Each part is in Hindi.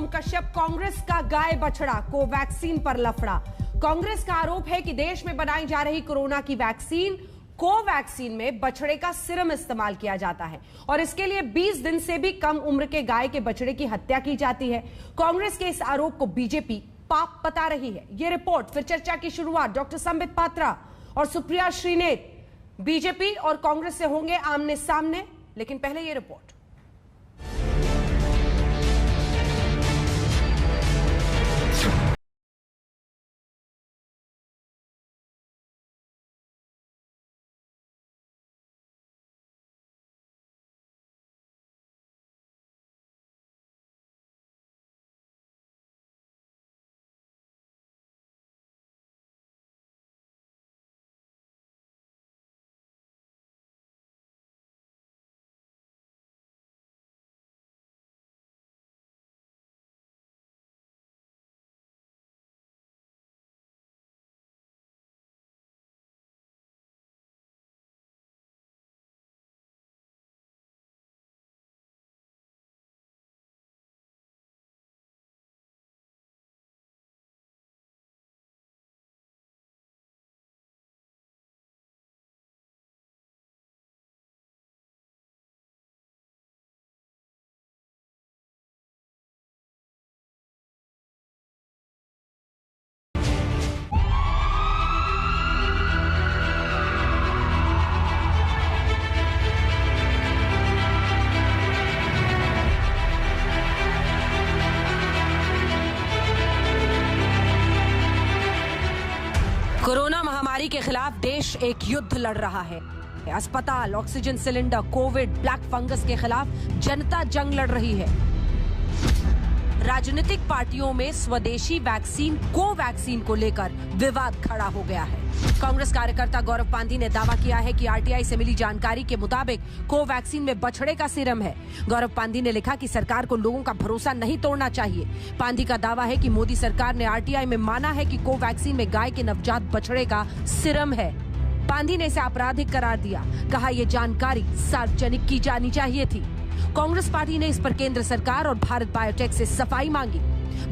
सोम कश्यप, कांग्रेस का गाय बछड़ा कोवैक्सीन पर लफड़ा। कांग्रेस का आरोप है कि देश में बनाई जा रही कोरोना की वैक्सीन कोवैक्सीन में बछड़े का सीरम इस्तेमाल किया जाता है और इसके लिए 20 दिन से भी कम उम्र के गाय के बछड़े की हत्या की जाती है। कांग्रेस के इस आरोप को बीजेपी पाप बता रही है। यह रिपोर्ट, फिर चर्चा की शुरुआत। डॉक्टर संबित पात्रा और सुप्रिया श्रीनेत बीजेपी और कांग्रेस से होंगे आमने सामने, लेकिन पहले यह रिपोर्ट। कोरोना महामारी के खिलाफ देश एक युद्ध लड़ रहा है। अस्पताल, oxygen cylinder, Covid, black fungus के खिलाफ जनता जंग लड़ रही है। राजनीतिक पार्टियों में स्वदेशी वैक्सीन कोवैक्सीन को लेकर विवाद खड़ा हो गया है। कांग्रेस कार्यकर्ता गौरव पांधी ने दावा किया है कि आरटीआई से मिली जानकारी के मुताबिक कोवैक्सीन में बछड़े का सीरम है। गौरव पांधी ने लिखा कि सरकार को लोगों का भरोसा नहीं तोड़ना चाहिए। पांधी का दावा है कि मोदी सरकार ने आरटीआई में माना है कि कोवैक्सीन में गाय के नवजात बछड़े का सीरम है। पांधी ने इसे आपराधिक करार दिया। कहा यह जानकारी सार्वजनिक की जानी चाहिए थी। कांग्रेस पार्टी ने इस पर केंद्र सरकार और भारत बायोटेक से सफाई मांगी।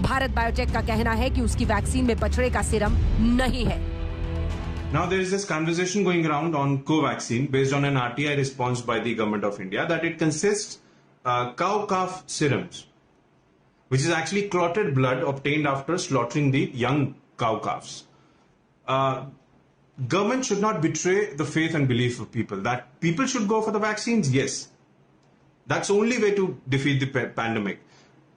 भारत बायोटेक का कहना है कि उसकी वैक्सीन में बछड़े का सीरम नहीं है। Now there is this conversation going around on Covaxin based on an RTI response by the government of India that it consists cow-calf serums, which is actually clotted blood obtained after slaughtering the young cow-calves. Government should not betray the faith and belief of people. That people should go for the vaccines, yes. That's the only way to defeat the pandemic.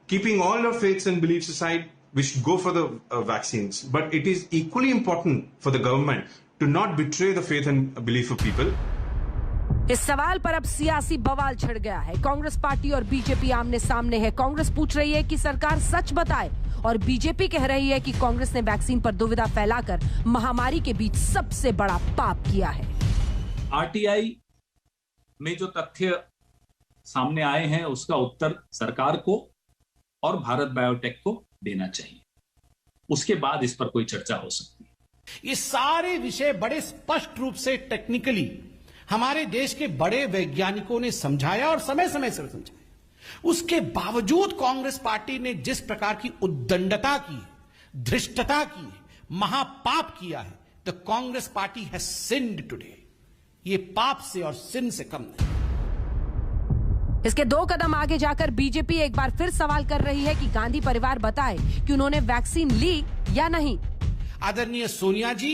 Keeping all our faiths and beliefs aside, we should go for the vaccines. But it is equally important for the government to not betray the faith and belief of people. इस सवाल पर अब सियासी बवाल छिड़ गया है। कांग्रेस पार्टी और बीजेपी आमने सामने है। कांग्रेस पूछ रही है कि सरकार सच बताए और बीजेपी कह रही है कि कांग्रेस ने वैक्सीन पर दुविधा फैलाकर महामारी के बीच सबसे बड़ा पाप किया है। आरटीआई में जो तथ्य सामने आए हैं उसका उत्तर सरकार को और भारत बायोटेक को देना चाहिए। उसके बाद इस पर कोई चर्चा हो सकती है। ये सारे विषय बड़े स्पष्ट रूप से टेक्निकली हमारे देश के बड़े वैज्ञानिकों ने समझाया और समय समय से समझाया। उसके बावजूद कांग्रेस पार्टी ने जिस प्रकार की उद्दंडता की, धृष्टता की, महापाप किया है, the Congress party has sinned today. ये पाप से और सिन से कम नहीं। इसके 2 कदम आगे जाकर बीजेपी एक बार फिर सवाल कर रही है कि गांधी परिवार बताए कि उन्होंने वैक्सीन ली या नहीं। आदरणीय सोनिया जी,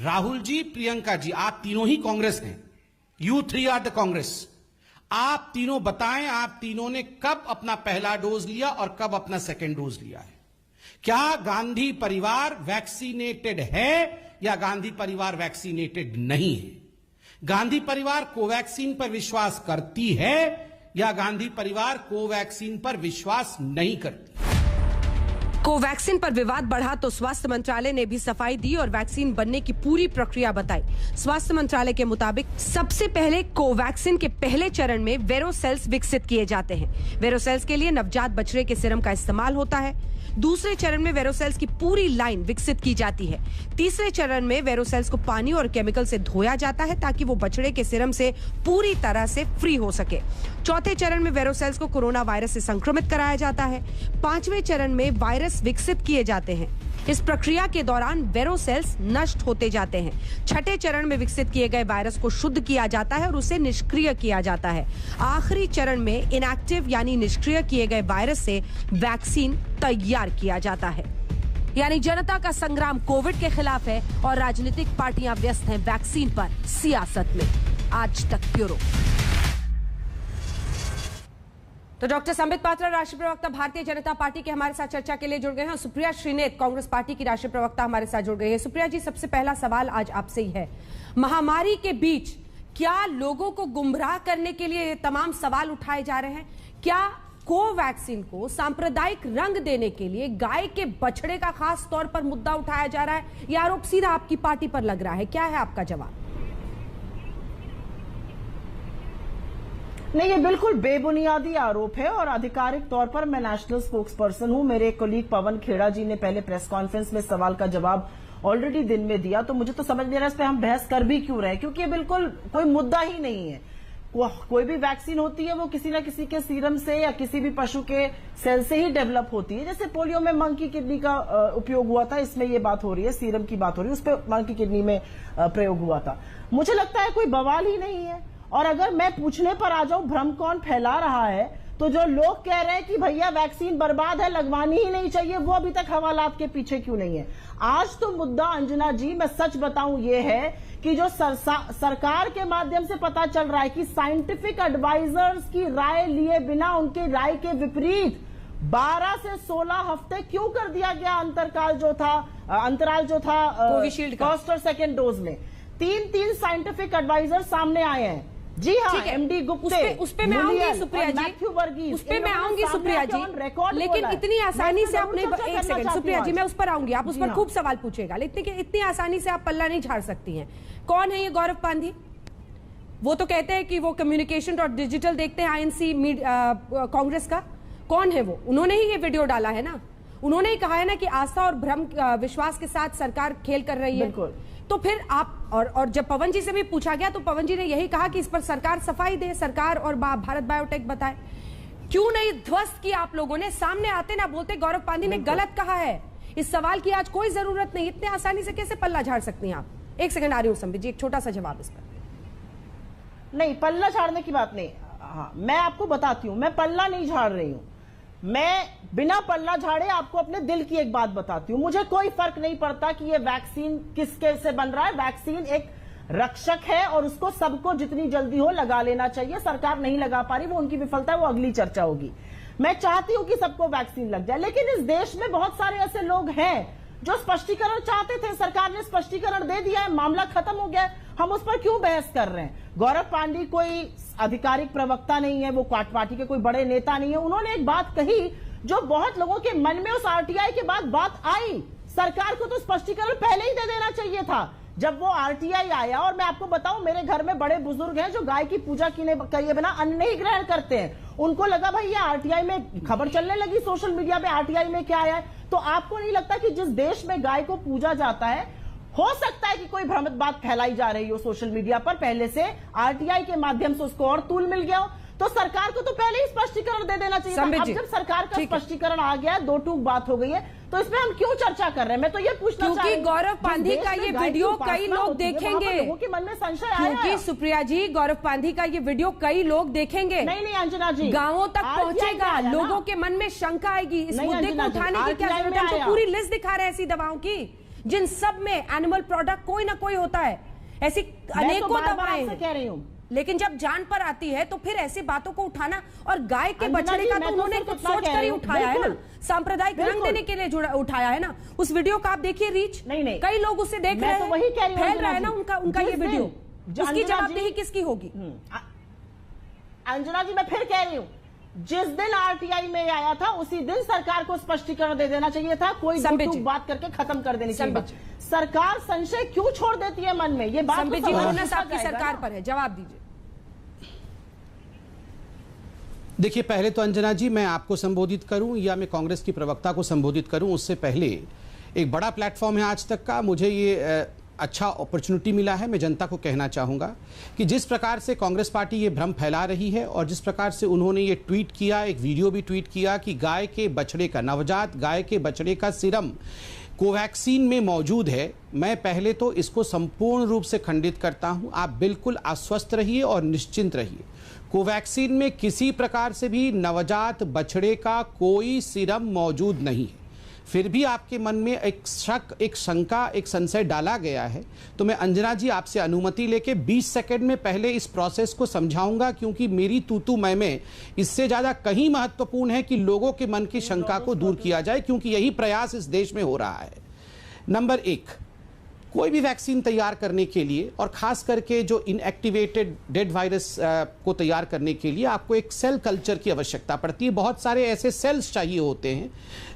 राहुल जी, प्रियंका जी, आप तीनों ही कांग्रेस हैं। You 3 are the congress. आप तीनों बताएं, आप तीनों ने कब अपना पहला डोज लिया और कब अपना सेकेंड डोज लिया है? क्या गांधी परिवार वैक्सीनेटेड है या गांधी परिवार वैक्सीनेटेड नहीं है? गांधी परिवार कोवैक्सीन पर विश्वास करती है या गांधी परिवार कोवैक्सीन पर विश्वास नहीं करती? कोवैक्सीन पर विवाद बढ़ा तो स्वास्थ्य मंत्रालय ने भी सफाई दी और वैक्सीन बनने की पूरी प्रक्रिया बताई। स्वास्थ्य मंत्रालय के मुताबिक सबसे पहले कोवैक्सीन के पहले चरण में वेरोसेल्स विकसित किए जाते हैं। वेरोसेल्स के लिए नवजात बछड़े के सीरम का इस्तेमाल होता है। दूसरे चरण में वेरोसेल्स की पूरी लाइन विकसित की जाती है। तीसरे चरण में वेरोसेल्स को पानी और केमिकल से धोया जाता है ताकि वो बछड़े के सीरम से पूरी तरह से फ्री हो सके। चौथे चरण में वेरोसेल्स को कोरोना वायरस से संक्रमित कराया जाता है। पांचवें चरण में वायरस विकसित किए जाते हैं। इस प्रक्रिया के दौरान वेरोसेल्स नष्ट होते जाते हैं। छठे चरण में विकसित किए गए वायरस को शुद्ध किया जाता है और उसे निष्क्रिय किया जाता है। आखिरी चरण में इनएक्टिव यानी निष्क्रिय किए गए वायरस से वैक्सीन तैयार किया जाता है। यानी जनता का संग्राम कोविड के खिलाफ है और राजनीतिक पार्टियां व्यस्त हैं वैक्सीन पर सियासत में। आज तक ब्यूरो। तो डॉक्टर संबित पात्रा, राष्ट्रीय प्रवक्ता भारतीय जनता पार्टी के हमारे साथ चर्चा के लिए जुड़ गए हैं और सुप्रिया श्रीनेत, कांग्रेस पार्टी की राष्ट्रीय प्रवक्ता, हमारे साथ जुड़ गई है। सुप्रिया जी, सबसे पहला सवाल आज आपसे ही है, महामारी के बीच क्या लोगों को गुमराह करने के लिए तमाम सवाल उठाए जा रहे हैं? क्या कोवैक्सीन को सांप्रदायिक रंग देने के लिए गाय के बछड़े का खास तौर पर मुद्दा उठाया जा रहा है? यह आरोप सीधा आपकी पार्टी पर लग रहा है, क्या है आपका जवाब? नहीं, ये बिल्कुल बेबुनियादी आरोप है और आधिकारिक तौर पर मैं नेशनल स्पोक्स पर्सन हूं। मेरे कोलीग पवन खेड़ा जी ने पहले प्रेस कॉन्फ्रेंस में सवाल का जवाब ऑलरेडी दिन में दिया, तो मुझे तो समझ नहीं रहा इस पे हम बहस कर भी क्यों रहे, क्योंकि ये बिल्कुल कोई मुद्दा ही नहीं है। कोई भी वैक्सीन होती है वो किसी न किसी के सीरम से या किसी भी पशु के सेल से ही डेवलप होती है। जैसे पोलियो में मंकी किडनी का उपयोग हुआ था, इसमें ये बात हो रही है, सीरम की बात हो रही है, उस पर मंकी किडनी में प्रयोग हुआ था। मुझे लगता है कोई बवाल ही नहीं है। और अगर मैं पूछने पर आ जाऊं भ्रम कौन फैला रहा है, तो जो लोग कह रहे हैं कि भैया वैक्सीन बर्बाद है, लगवानी ही नहीं चाहिए, वो अभी तक हवालात के पीछे क्यों नहीं है? आज तो मुद्दा अंजना जी, मैं सच बताऊं, ये है कि जो सरकार के माध्यम से पता चल रहा है कि साइंटिफिक एडवाइजर्स की राय लिए बिना, उनकी राय के विपरीत 12 से 16 हफ्ते क्यों कर दिया गया अंतराल जो था कोविशील्ड का फर्स्ट और सेकेंड डोज में। 3 साइंटिफिक एडवाइजर सामने आए हैं। जी हाँ, एमडी गुप्ते, उस पे मैं आऊंगी सुप्रिया जी, उस पे मैं आऊंगी सुप्रिया जी, लेकिन इतनी आसानी से आपने, एक सेकंड सुप्रिया जी, मैं उस पर आऊंगी, आप उस पर खूब सवाल पूछेगा, लेकिन इतनी आसानी से आप पल्ला नहीं झाड़ सकती हैं। कौन है ये गौरव पांधी? वो तो कहते हैं कि वो कम्युनिकेशन और डिजिटल देखते हैं आईएनसी कांग्रेस का। कौन है वो? उन्होंने ही ये वीडियो डाला है ना, उन्होंने ही कहा है ना कि आस्था और भ्रम विश्वास के साथ सरकार खेल कर रही है। बिल्कुल। तो फिर आप और जब पवन जी से भी पूछा गया तो पवन जी ने यही कहा कि इस पर सरकार सफाई दे, सरकार और भारत बायोटेक बताए। क्यों नहीं ध्वस्त किया आप लोगों ने? सामने आते ना बोलते गौरव पांधी ने गलत कहा है। इस सवाल की आज कोई जरूरत नहीं, इतने आसानी से कैसे पल्ला झाड़ सकती हैं आप? एक सेकंड, आ रही हूं संबित जी, एक छोटा सा जवाब इस पर। नहीं, पल्ला झाड़ने की बात नहीं। हाँ, मैं आपको बताती हूं, मैं पल्ला नहीं झाड़ रही हूं। मैं बिना पल्ला झाड़े आपको अपने दिल की एक बात बताती हूं। मुझे कोई फर्क नहीं पड़ता कि ये वैक्सीन किसके से बन रहा है। वैक्सीन एक रक्षक है और उसको सबको जितनी जल्दी हो लगा लेना चाहिए। सरकार नहीं लगा पा रही, वो उनकी विफलता है, वो अगली चर्चा होगी। मैं चाहती हूं कि सबको वैक्सीन लग जाए, लेकिन इस देश में बहुत सारे ऐसे लोग हैं जो स्पष्टीकरण चाहते थे। सरकार ने स्पष्टीकरण दे दिया है, मामला खत्म हो गया, हम उस पर क्यों बहस कर रहे हैं? गौरव पांडी कोई आधिकारिक प्रवक्ता नहीं है, वो पार्टी के कोई बड़े नेता नहीं है। उन्होंने एक बात कही जो बहुत लोगों के मन में उस आरटीआई के बाद बात आई। सरकार को तो स्पष्टीकरण पहले ही दे देना चाहिए था जब वो आरटीआई आया। और मैं आपको बताऊं, मेरे घर में बड़े बुजुर्ग हैं जो गाय की पूजा किए बिना अन्न नहीं ग्रहण करते हैं। उनको लगा भाई ये आरटीआई में खबर चलने लगी सोशल मीडिया पे, आरटीआई में क्या आया है। तो आपको नहीं लगता कि जिस देश में गाय को पूजा जाता है, हो सकता है कि कोई भ्रमित बात फैलाई जा रही हो सोशल मीडिया पर पहले से, आरटीआई के माध्यम से उसको और तूल मिल गया हो? तो सरकार को तो पहले ही स्पष्टीकरण दे देना चाहिए था। अब जब सरकार का स्पष्टीकरण आ गया, दो टूक बात हो गई है, तो इसमें हम क्यों चर्चा कर रहे हैं? मैं तो ये पूछना चाह रही हूं, क्योंकि गौरव पांधी का ये वीडियो कई लोग देखेंगे, लोगों के मन में संशय आया। क्योंकि सुप्रिया जी, गौरव पांधी का ये वीडियो कई लोग देखेंगे। नहीं अंजना जी, गांवों तक पहुंचेगा, लोगों के मन में शंका आएगी। इस मुद्दे को उठाने की क्या जरूरत है? हम तो पूरी लिस्ट दिखा रहे हैं ऐसी दवाओं की जिन सब में एनिमल प्रोडक्ट कोई ना कोई होता है। ऐसी अनेकों दवाएं कह रही हूं, लेकिन जब जान पर आती है तो फिर ऐसी बातों को उठाना, और गाय के बछड़े का तो उन्होंने कुछ सोच कर ही उठाया है ना, सांप्रदायिक रंग देने के लिए उठाया है ना। उस वीडियो का आप देखिए रीच, नहीं कई लोग उसे देख रहे हैं, फैल रहा है ना उनका ये वीडियो। उसकी जवाबदेही किसकी होगी? अंजना जी, मैं फिर कह रही हूं, जिस दिन आरटीआई में आया था उसी दिन सरकार को स्पष्टीकरण दे देना चाहिए था, कोई बात करके खत्म कर देनी चाहिए। सरकार संशय क्यों छोड़ देती है मन में? ये बात संबित जी, बोनस आपकी सरकार पर है, जवाब दीजिए। देखिए, पहले तो अंजना जी मैं आपको संबोधित करूं या मैं कांग्रेस की प्रवक्ता को संबोधित करूं, उससे पहले एक बड़ा प्लेटफॉर्म है आज तक का, मुझे ये अच्छा अपॉर्चुनिटी मिला है। मैं जनता को कहना चाहूँगा कि जिस प्रकार से कांग्रेस पार्टी ये भ्रम फैला रही है और जिस प्रकार से उन्होंने ये ट्वीट किया, एक वीडियो भी ट्वीट किया कि गाय के बछड़े का, नवजात गाय के बछड़े का सीरम कोवैक्सीन में मौजूद है, मैं पहले तो इसको संपूर्ण रूप से खंडित करता हूं। आप बिल्कुल आश्वस्त रहिए और निश्चिंत रहिए, कोवैक्सीन में किसी प्रकार से भी नवजात बछड़े का कोई सीरम मौजूद नहीं है। फिर भी आपके मन में एक शक, एक शंका, एक संशय डाला गया है, तो मैं अंजना जी आपसे अनुमति लेके 20 सेकंड में पहले इस प्रोसेस को समझाऊंगा, क्योंकि मेरी तू मैं इससे ज़्यादा कहीं महत्वपूर्ण है कि लोगों के मन की शंका को दूर किया जाए, क्योंकि यही प्रयास इस देश में हो रहा है। नंबर 1, कोई भी वैक्सीन तैयार करने के लिए और खास करके जो इनएक्टिवेटेड डेड वायरस को तैयार करने के लिए आपको एक सेल कल्चर की आवश्यकता पड़ती है। बहुत सारे ऐसे सेल्स चाहिए होते हैं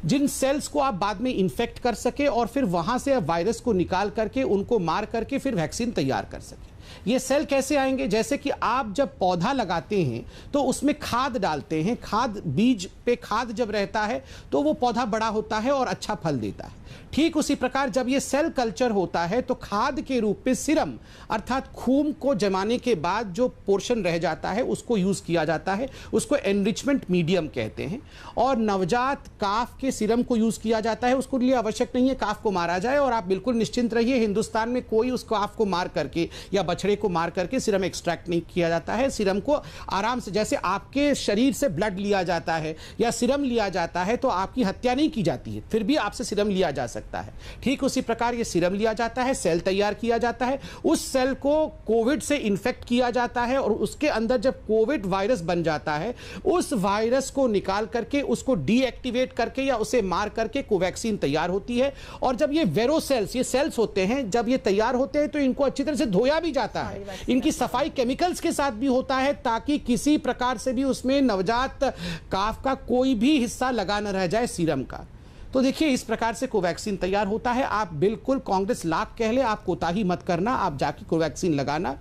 जिन सेल्स को आप बाद में इन्फेक्ट कर सके और फिर वहां से वायरस को निकाल करके उनको मार करके फिर वैक्सीन तैयार कर सके। ये सेल कैसे आएंगे? जैसे कि आप जब पौधा लगाते हैं तो उसमें खाद डालते हैं, खाद, बीज पे खाद जब रहता है तो वो पौधा बड़ा होता है और अच्छा फल देता है। ठीक उसी प्रकार जब ये सेल कल्चर होता है तो खाद के रूप में सीरम अर्थात खून को जमाने के बाद जो पोर्शन रह जाता है उसको यूज किया जाता है, उसको एनरिचमेंट मीडियम कहते हैं। और नवजात काफ के सीरम को यूज किया जाता है, उसको लिए आवश्यक नहीं है काफ को मारा जाए, और आप बिल्कुल निश्चिंत रहिए, हिंदुस्तान में कोई उस काफ को मार करके या बछड़े को मार करके सीरम एक्सट्रैक्ट नहीं किया जाता है। सीरम को आराम से, जैसे आपके शरीर से ब्लड लिया जाता है या सीरम लिया जाता है तो आपकी हत्या नहीं की जाती है, फिर भी आपसे सीरम लिया जा सकता है। ठीक उसी प्रकार ये सीरम लिया जाता है, सेल तैयार किया जाता है, उस सेल को कोविड से इन्फेक्ट किया जाता है और उसके अंदर जब कोविड वायरस बन जाता है उस वायरस को निकाल करके उसको डीएक्टिवेट करके या उसे मार करके कोवैक्सीन तैयार होती है। और जब ये वेरोसेल्स, ये सेल्स होते हैं, जब ये तैयार होते हैं तो इनको अच्छी तरह से धोया भी जाता है, इनकी सफाई केमिकल्स के साथ भी होता है ताकि किसी प्रकार से भी उसमें नवजात काफ का कोई भी हिस्सा लगा न रह जाए सीरम का। तो देखिए, इस प्रकार से कोवैक्सीन तैयार होता है। आप बिल्कुल, कांग्रेस लाख कह ले, आप कोताही मत करना, आप जाके कोवैक्सीन लगाना।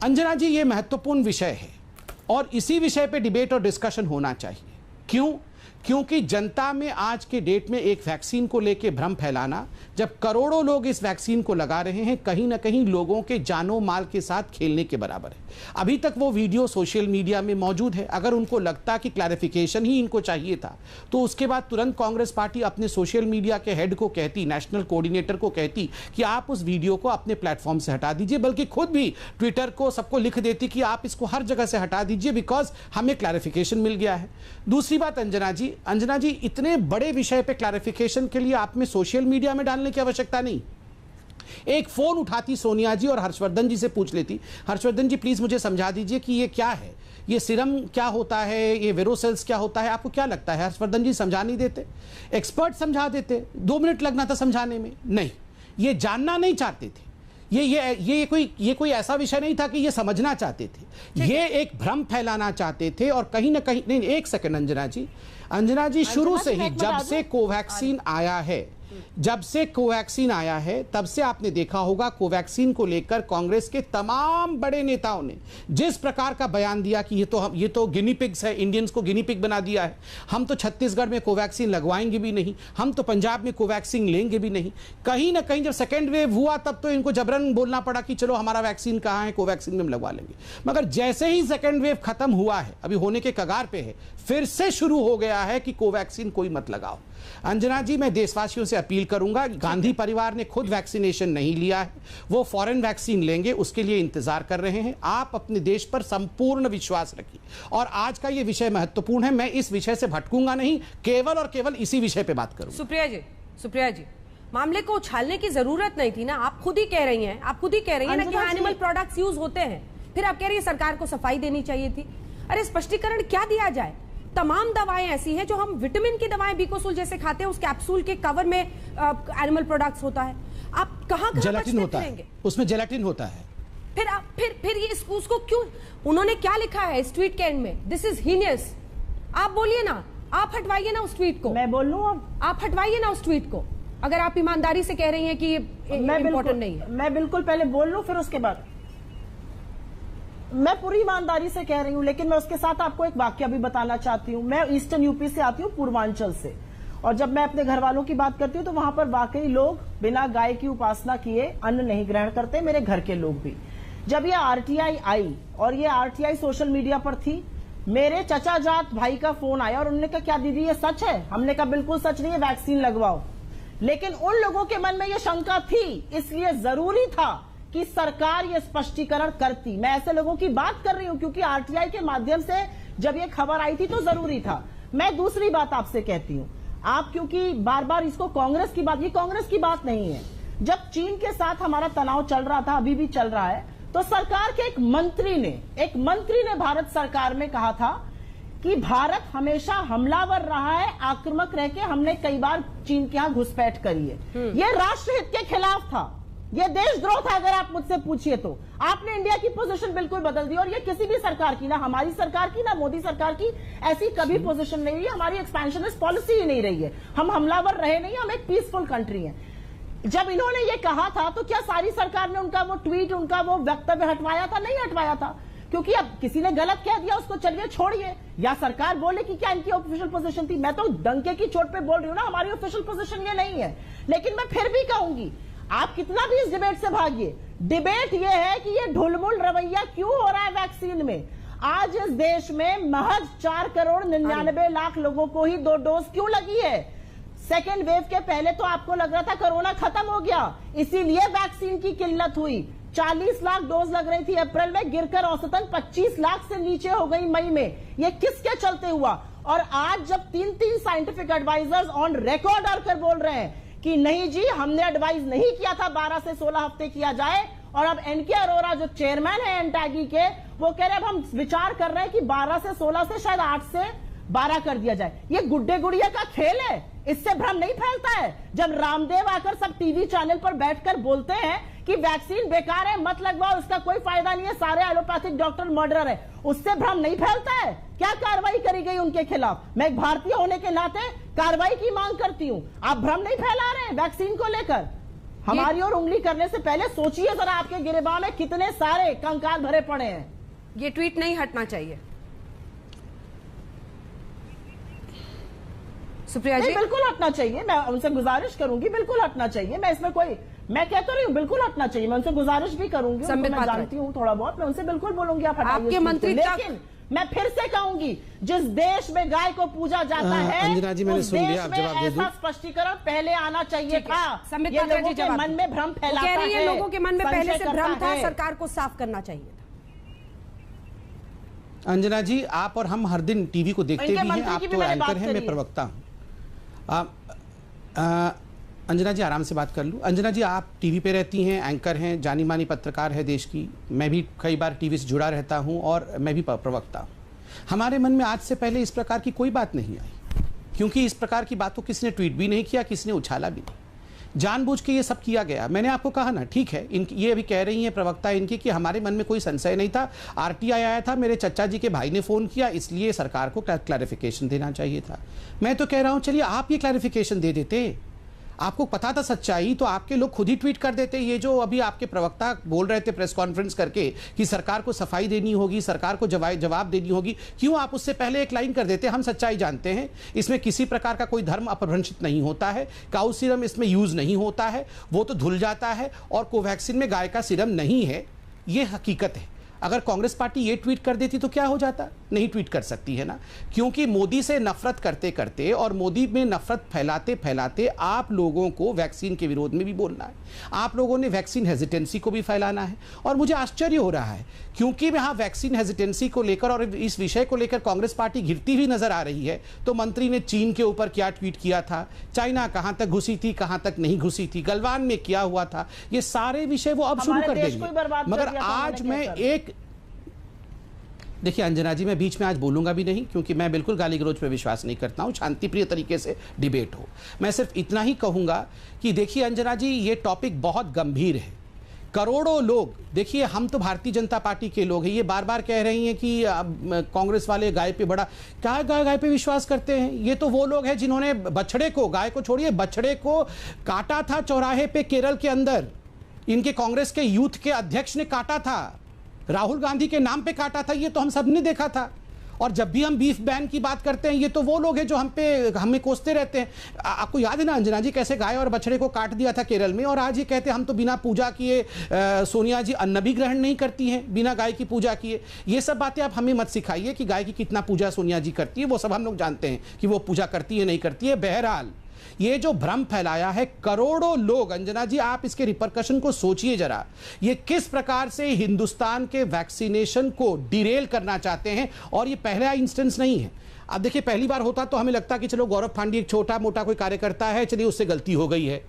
अंजना जी, ये महत्वपूर्ण विषय है और इसी विषय पे डिबेट और डिस्कशन होना चाहिए। क्यों? क्योंकि जनता में आज के डेट में एक वैक्सीन को लेके भ्रम फैलाना, जब करोड़ों लोग इस वैक्सीन को लगा रहे हैं, कहीं ना कहीं लोगों के जानो माल के साथ खेलने के बराबर है। अभी तक वो वीडियो सोशल मीडिया में मौजूद है। अगर उनको लगता कि क्लैरिफिकेशन ही इनको चाहिए था तो उसके बाद तुरंत कांग्रेस पार्टी अपने सोशल मीडिया के हेड को कहती, नेशनल कोऑर्डिनेटर को कहती कि आप उस वीडियो को अपने प्लेटफॉर्म से हटा दीजिए, बल्कि खुद भी ट्विटर को सबको लिख देती कि आप इसको हर जगह से हटा दीजिए, बिकॉज हमें क्लैरिफिकेशन मिल गया है। दूसरी बात अंजना जी, इतने बड़े विषय पे क्लैरिफिकेशन के लिए आप में सोशल मीडिया में डालने की आवश्यकता नहीं। एक फोन उठाती सोनिया जी और हर्षवर्धन जी से पूछ लेती, हर्षवर्धन जी प्लीज मुझे समझा दीजिए कि ये क्या है, ये सीरम क्या होता है, ये वेरोसेल्स क्या होता है, आपको क्या लगता है? हर्षवर्धन जी समझा नहीं देते, एक्सपर्ट समझा देते, 2 मिनट लगना था समझाने में, नहीं, ये जानना नहीं चाहते थे। ये कोई ऐसा विषय नहीं था कि ये समझना चाहते थे, ये एक भ्रम फैलाना चाहते थे। और कहीं ना कहीं, नहीं, एक सेकंड अंजना जी, शुरू से ही जब से कोवैक्सीन आया है, जब से कोवैक्सीन आया है तब से आपने देखा होगा कोवैक्सीन को लेकर कांग्रेस के तमाम बड़े नेताओं ने जिस प्रकार का बयान दिया कि ये तो गिनी पिग्स है, इंडियंस को गिनी पिग बना दिया है, हम तो छत्तीसगढ़ में कोवैक्सीन लगवाएंगे भी नहीं, हम तो पंजाब में कोवैक्सीन लेंगे भी नहीं। कहीं ना कहीं जब सेकेंड वेव हुआ तब तो इनको जबरन बोलना पड़ा कि चलो हमारा वैक्सीन कहाँ है, कोवैक्सीन में हम लगवा लेंगे। मगर जैसे ही सेकेंड वेव खत्म हुआ है, अभी होने के कगार पे है, फिर से शुरू हो गया है कि कोवैक्सीन कोई मत लगाओ। अंजना जी, मैं देशवासियों से अपील करूंगा, गांधी परिवार ने खुद वैक्सीनेशन नहीं लिया है, वो फॉरेन वैक्सीन लेंगे, उसके लिए इंतजार कर रहे हैं। आप अपने देश पर संपूर्ण विश्वास रखिए। और आज का ये विषय महत्वपूर्ण है, मैं इस विषय से भटकूंगा नहीं, केवल और केवल इसी विषय पे बात करूंगा। सुप्रिया जी, मामले को उछालने की जरूरत नहीं थी ना, आप खुद ही कह रही हैं ना कि एनिमल प्रोडक्ट्स यूज होते हैं, फिर आप कह रही है सरकार को सफाई देनी चाहिए थी। अरे स्पष्टीकरण क्या दिया जाए? तमाम दवाएं ऐसी हैं जो हम विटामिन की दवाएं बिकोसूल जैसे खाते हैं, उस कैप्सूल के कवर में एनिमल प्रोडक्ट्स होता है। आप कहां जेलेटिन होता है, उसमें जेलेटिन होता है। फिर ये उसको क्यों, उन्होंने क्या लिखा है इस ट्वीट के एंड में? This is heinous. आप बोलिए ना, आप हटवाइए ना उस ट्वीट को। मैं बोल लूं अब? आप हटवाइए ना उस ट्वीट को, अगर आप ईमानदारी से कह रही हैं कि ये इंपॉर्टेंट नहीं है। मैं बिल्कुल पहले बोल लूं फिर उसके बाद। मैं पूरी ईमानदारी से कह रही हूं, लेकिन मैं उसके साथ आपको एक वाक्य भी बताना चाहती हूं। मैं ईस्टर्न यूपी से आती हूं, पूर्वांचल से, और जब मैं अपने घर वालों की बात करती हूं तो वहां पर वाकई लोग बिना गाय की उपासना किए अन्न नहीं ग्रहण करते, मेरे घर के लोग भी। जब ये आरटीआई आई और ये आरटीआई सोशल मीडिया पर थी, मेरे चचा जात भाई का फोन आया और उन्होंने कहा क्या दीदी ये सच है? हमने कहा बिल्कुल सच नहीं है, वैक्सीन लगवाओ। लेकिन उन लोगों के मन में ये शंका थी, इसलिए जरूरी था कि सरकार ये स्पष्टीकरण करती। मैं ऐसे लोगों की बात कर रही हूं क्योंकि आरटीआई के माध्यम से जब ये खबर आई थी तो जरूरी था। मैं दूसरी बात आपसे कहती हूं, आप क्योंकि बार बार इसको कांग्रेस की बात, ये कांग्रेस की बात नहीं है। जब चीन के साथ हमारा तनाव चल रहा था, अभी भी चल रहा है, तो सरकार के एक मंत्री ने भारत सरकार में कहा था कि भारत हमेशा हमलावर रहा है, आक्रामक रह के हमने कई बार चीन के यहां घुसपैठ करी है। यह राष्ट्रहित के खिलाफ था, यह देशद्रोह था। अगर आप मुझसे पूछिए तो आपने इंडिया की पोजीशन बिल्कुल बदल दी, और ये किसी भी सरकार की, ना हमारी सरकार की, ना मोदी सरकार की ऐसी कभी पोजीशन नहीं रही। हमारी एक्सपेंशनिस्ट पॉलिसी ही नहीं रही है। हम हमलावर रहे नहीं, हम एक पीसफुल कंट्री है। जब इन्होंने ये कहा था तो क्या सारी सरकार ने उनका वो ट्वीट, उनका वो वक्तव्य हटवाया था? नहीं हटवाया था, क्योंकि अब किसी ने गलत कह दिया, उसको चलिए छोड़िए, या सरकार बोले कि क्या इनकी ऑफिशियल पोजीशन थी। मैं तो डंके की चोट पे बोल रही हूं ना, हमारी ऑफिशियल पोजीशन ये नहीं है। लेकिन मैं फिर भी कहूंगी, आप कितना भी इस डिबेट से भागिए, डिबेट ये है कि ये ढुलमुल रवैया क्यों हो रहा है वैक्सीन में। आज इस देश में महज 4,99,00,000 लोगों को ही 2 डोज क्यों लगी है? सेकेंड वेव के पहले तो आपको लग रहा था कोरोना खत्म हो गया, इसीलिए वैक्सीन की किल्लत हुई। 40 लाख डोज लग रही थी अप्रैल में, गिरकर औसतन 25 लाख से नीचे हो गई मई में। ये किसके चलते हुआ? और आज जब 3 साइंटिफिक एडवाइजर्स ऑन रिकॉर्ड आकर बोल रहे हैं कि नहीं जी हमने एडवाइज नहीं किया था 12 से 16 हफ्ते किया जाए, और अब एनके अरोरा जो चेयरमैन है एनटैगी के, वो कह रहे हैं अब हम विचार कर रहे हैं कि 12 से 16 से शायद 8 से 12 कर दिया जाए। ये गुड्डे गुड़िया का खेल है, इससे भ्रम नहीं फैलता है। जब रामदेव आकर सब टीवी चैनल पर बैठकर बोलते हैं कि वैक्सीन बेकार है, मत लगवाओ, इसका कोई फायदा नहीं है, सारे एलोपैथिक डॉक्टर मर्डरर है, उससे भ्रम नहीं फैलता है। क्या कार्रवाई करी गई उनके खिलाफ? मैं एक भारतीय होने के नाते कार्रवाई की मांग करती हूं। आप भ्रम नहीं फैला रहे हैं वैक्सीन को लेकर। हमारी ओर उंगली करने से पहले सोचिए जरा, आपके गिरेबान में कितने सारे कंकाल भरे पड़े हैं। ये ट्वीट नहीं हटना चाहिए। सुप्रिया जी, बिल्कुल हटना चाहिए, मैं उनसे गुजारिश करूंगी, बिल्कुल हटना चाहिए। मैं इसमें कोई, मैं कह तो रही हूँ बिल्कुल हटना चाहिए, मैं उनसे गुजारिश भी करूंगी, मैं जानती हूँ थोड़ा बहुत, मैं उनसे बिल्कुल बोलूंगी आप हटाइए आपके मंत्री। लेकिन मैं फिर से कहूंगी, जिस देश में गाय को पूजा जाता है, अंजना जी मैंने सुन लिया, आप जवाब दे दो। ऐसा स्पष्टीकरण पहले आना चाहिए था। ये लोगों के मन में भ्रम फैलाता है, कह रही है लोगों के मन में पहले से भ्रम था, सरकार को साफ करना चाहिए था। अंजना जी, आप और हम हर दिन टीवी को देखते भी हैं, आप तो एंकर हैं, मैं प्रवक्ता हूं। अंजना जी आराम से बात कर लूं। अंजना जी, आप टीवी पे रहती हैं, एंकर हैं, जानी मानी पत्रकार है देश की, मैं भी कई बार टीवी से जुड़ा रहता हूं और मैं भी प्रवक्ता हूं। हमारे मन में आज से पहले इस प्रकार की कोई बात नहीं आई, क्योंकि इस प्रकार की बात को किसी ने ट्वीट भी नहीं किया, किसी ने उछाला भी नहीं, जानबूझ के ये सब किया गया। मैंने आपको कहा ना, ठीक है, ये अभी कह रही हैं प्रवक्ता इनकी कि हमारे मन में कोई संशय नहीं था, आरटीआई आया था, मेरे चचा जी के भाई ने फोन किया, इसलिए सरकार को क्लैरिफिकेशन देना चाहिए था। मैं तो कह रहा हूं चलिए आप ये क्लैरिफिकेशन दे देते, आपको पता था सच्चाई तो आपके लोग खुद ही ट्वीट कर देते। ये जो अभी आपके प्रवक्ता बोल रहे थे प्रेस कॉन्फ्रेंस करके कि सरकार को सफाई देनी होगी, सरकार को जवाब देनी होगी, क्यों आप उससे पहले एक लाइन कर देते? हम सच्चाई जानते हैं, इसमें किसी प्रकार का कोई धर्म अपभ्रंशित नहीं होता है, काऊ सीरम इसमें यूज नहीं होता है, वो तो धुल जाता है, और कोवैक्सीन में गाय का सीरम नहीं है, ये हकीकत है। अगर कांग्रेस पार्टी ये ट्वीट कर देती तो क्या हो जाता? नहीं ट्वीट कर सकती है ना, क्योंकि मोदी से नफरत करते करते और मोदी में नफरत फैलाते फैलाते आप लोगों को वैक्सीन के विरोध में भी बोलना है, आप लोगों ने वैक्सीन हेजिटेंसी को भी फैलाना है। और मुझे आश्चर्य हो रहा है क्योंकि यहाँ वैक्सीन हेजिटेंसी को लेकर और इस विषय को लेकर कांग्रेस पार्टी घिरती हुई नजर आ रही है। तो मंत्री ने चीन के ऊपर क्या ट्वीट किया था, चाइना कहां तक घुसी थी, कहां तक नहीं घुसी थी, गलवान में क्या हुआ था, ये सारे विषय वो अब शुरू कर देंगे। मगर आज मैं एक देखिए अंजना जी, मैं बीच में आज बोलूंगा भी नहीं, क्योंकि मैं बिल्कुल गाली गलौज पे विश्वास नहीं करता हूं, शांतिप्रिय तरीके से डिबेट हो। मैं सिर्फ इतना ही कहूंगा कि देखिए अंजना जी, ये टॉपिक बहुत गंभीर है। करोड़ों लोग, देखिए हम तो भारतीय जनता पार्टी के लोग हैं, ये बार बार कह रही हैं कि कांग्रेस वाले गाय पे बड़ा, क्या गाय पे विश्वास करते हैं? ये तो वो लोग हैं जिन्होंने बछड़े को, गाय को छोड़िए, बछड़े को काटा था चौराहे पे केरल के अंदर, इनके कांग्रेस के यूथ के अध्यक्ष ने काटा था, राहुल गांधी के नाम पे काटा था, ये तो हम सबने देखा था। और जब भी हम बीफ बैन की बात करते हैं, ये तो वो लोग हैं जो हमें कोसते रहते हैं। आपको याद है ना अंजना जी कैसे गाय और बछड़े को काट दिया था केरल में, और आज ये कहते हैं हम तो बिना पूजा किए सोनिया जी अन्न भी ग्रहण नहीं करती हैं बिना गाय की पूजा किए। ये सब बातें आप हमें मत सिखाइए कि गाय की कितना पूजा सोनिया जी करती है, वो सब हम लोग जानते हैं कि वो पूजा करती है नहीं करती है। बहरहाल ये जो भ्रम फैलाया है करोड़ों लोग, अंजना जी आप इसके रिपरकशन को सोचिए जरा, ये किस प्रकार से हिंदुस्तान के वैक्सीनेशन को डिरेल करना चाहते हैं। और ये पहला इंस्टेंस नहीं है। अब देखिए पहली बार होता तो हमें लगता कि चलो गौरव पांडी एक छोटा मोटा कोई कार्यकर्ता है, चलिए उससे गलती हो गई है।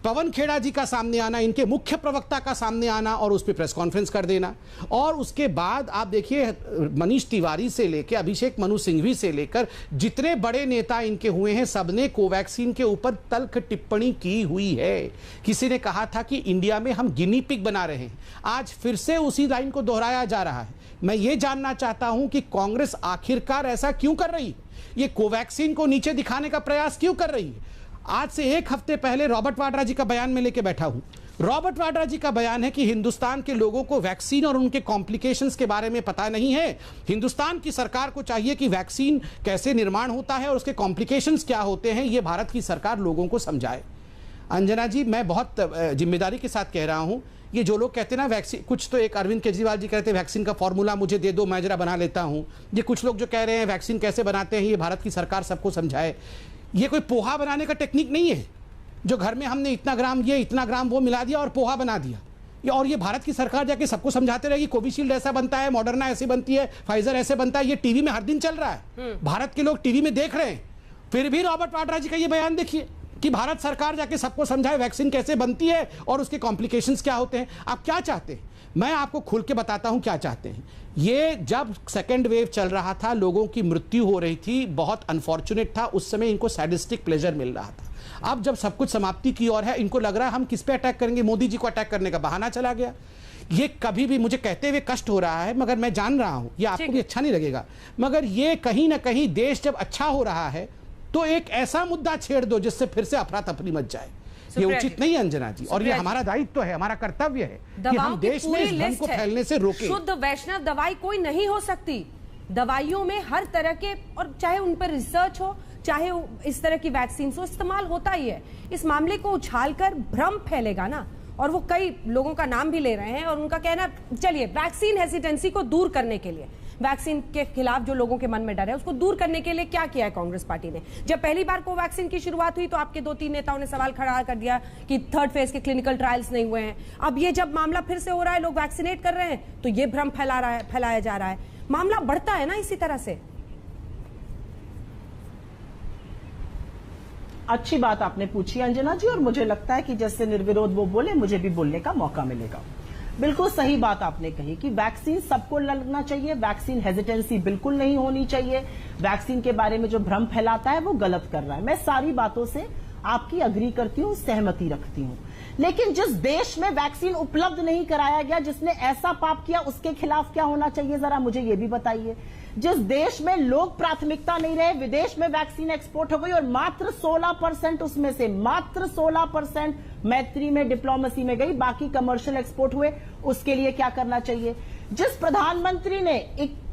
पवन खेड़ा जी का सामने आना, इनके मुख्य प्रवक्ता का सामने आना और उस पर प्रेस कॉन्फ्रेंस कर देना, और उसके बाद आप देखिए मनीष तिवारी से लेकर अभिषेक मनु सिंघवी से लेकर जितने बड़े नेता इनके हुए हैं, सबने कोवैक्सीन के ऊपर तल्ख टिप्पणी की हुई है। किसी ने कहा था कि इंडिया में हम गिनी पिग बना रहे हैं, आज फिर से उसी लाइन को दोहराया जा रहा है। मैं ये जानना चाहता हूं कि कांग्रेस आखिरकार ऐसा क्यों कर रही है, ये कोवैक्सीन को नीचे दिखाने का प्रयास क्यों कर रही है। आज से एक हफ्ते पहले रॉबर्ट वाड्रा जी का बयान में लेके बैठा हूं। रॉबर्ट वाड्रा जी का बयान है कि हिंदुस्तान के लोगों को वैक्सीन और उनके कॉम्प्लिकेशंस के बारे में पता नहीं है। हिंदुस्तान की सरकार को चाहिए कि वैक्सीन कैसे निर्माण होता है और उसके कॉम्प्लिकेशंस क्या होते हैं, ये भारत की सरकार लोगों को समझाए। अंजना जी मैं बहुत जिम्मेदारी के साथ कह रहा हूं, ये जो लोग कहते हैं ना वैक्सीन, कुछ तो एक अरविंद केजरीवाल जी कहते हैं वैक्सीन का फॉर्मूला मुझे दे दो मैं जरा बना लेता हूं। ये कुछ लोग जो कह रहे हैं वैक्सीन कैसे बनाते हैं, ये भारत की सरकार सबको समझाए। ये कोई पोहा बनाने का टेक्निक नहीं है जो घर में हमने इतना ग्राम ये इतना ग्राम वो मिला दिया और पोहा बना दिया। और ये भारत की सरकार जाके सबको समझाते रहेगी कोविशील्ड ऐसा बनता है, मॉडर्ना ऐसे बनती है, फाइजर ऐसे बनता है। ये टीवी में हर दिन चल रहा है, भारत के लोग टीवी में देख रहे हैं। फिर भी रॉबर्ट वाड्रा जी का ये बयान देखिए कि भारत सरकार जाके सबको समझाए वैक्सीन कैसे बनती है और उसके कॉम्प्लिकेशंस क्या होते हैं। आप क्या चाहते हैं, मैं आपको खुल के बताता हूं क्या चाहते हैं। ये जब सेकेंड वेव चल रहा था, लोगों की मृत्यु हो रही थी, बहुत अनफॉर्चुनेट था, उस समय इनको सैडिस्टिक प्लेजर मिल रहा था। अब जब सब कुछ समाप्ति की ओर है, इनको लग रहा है हम किस पे अटैक करेंगे, मोदी जी को अटैक करने का बहाना चला गया। ये कभी भी मुझे कहते हुए कष्ट हो रहा है, मगर मैं जान रहा हूं ये आपको भी अच्छा नहीं लगेगा, मगर ये कहीं ना कहीं देश जब अच्छा हो रहा है तो एक ऐसा मुद्दा छेड़ दो जिससे फिर से अफरा तफरी मच जाए। ये उचित नहीं है अंजना जी, और ये हमारा दायित्व है, हमारा कर्तव्य है कि हम देश में इस भ्रम को फैलने से रोकें। शुद्ध वैष्णव दवाई कोई नहीं हो सकती। दवाइयों में हर तरह के, और चाहे उन पर रिसर्च हो, चाहे इस तरह की वैक्सीन हो, इस्तेमाल होता ही है। इस मामले को उछालकर भ्रम फैलेगा ना, और वो कई लोगों का नाम भी ले रहे हैं, और उनका कहना, चलिए वैक्सीन हेसिटेंसी को दूर करने के लिए, वैक्सीन के खिलाफ जो लोगों के मन में डर है उसको दूर करने के लिए क्या किया है कांग्रेस पार्टी ने। जब पहली बार कोवैक्सीन की शुरुआत हुई तो आपके 2-3 नेताओं ने सवाल खड़ा कर दिया कि थर्ड फेज के क्लिनिकल ट्रायल्स नहीं हुए हैं। अब ये जब मामला फिर से हो रहा है, लोग वैक्सीनेट कर रहे हैं, तो ये भ्रम फैलाया जा रहा है। मामला बढ़ता है ना इसी तरह से। अच्छी बात आपने पूछी अंजना जी, और मुझे लगता है कि जैसे निर्विरोध वो बोले, मुझे भी बोलने का मौका मिलेगा। बिल्कुल सही बात आपने कही कि वैक्सीन सबको लगना चाहिए, वैक्सीन हेजिटेंसी बिल्कुल नहीं होनी चाहिए। वैक्सीन के बारे में जो भ्रम फैलाता है वो गलत कर रहा है। मैं सारी बातों से आपकी अग्री करती हूँ, सहमति रखती हूँ, लेकिन जिस देश में वैक्सीन उपलब्ध नहीं कराया गया, जिसने ऐसा पाप किया, उसके खिलाफ क्या होना चाहिए, जरा मुझे ये भी बताइए। जिस देश में लोग प्राथमिकता नहीं रहे, विदेश में वैक्सीन एक्सपोर्ट हो गई और मात्र 16% उसमें से मात्र 16% मैत्री में, डिप्लोमेसी में गई, बाकी कमर्शियल एक्सपोर्ट हुए, उसके लिए क्या करना चाहिए। जिस प्रधानमंत्री ने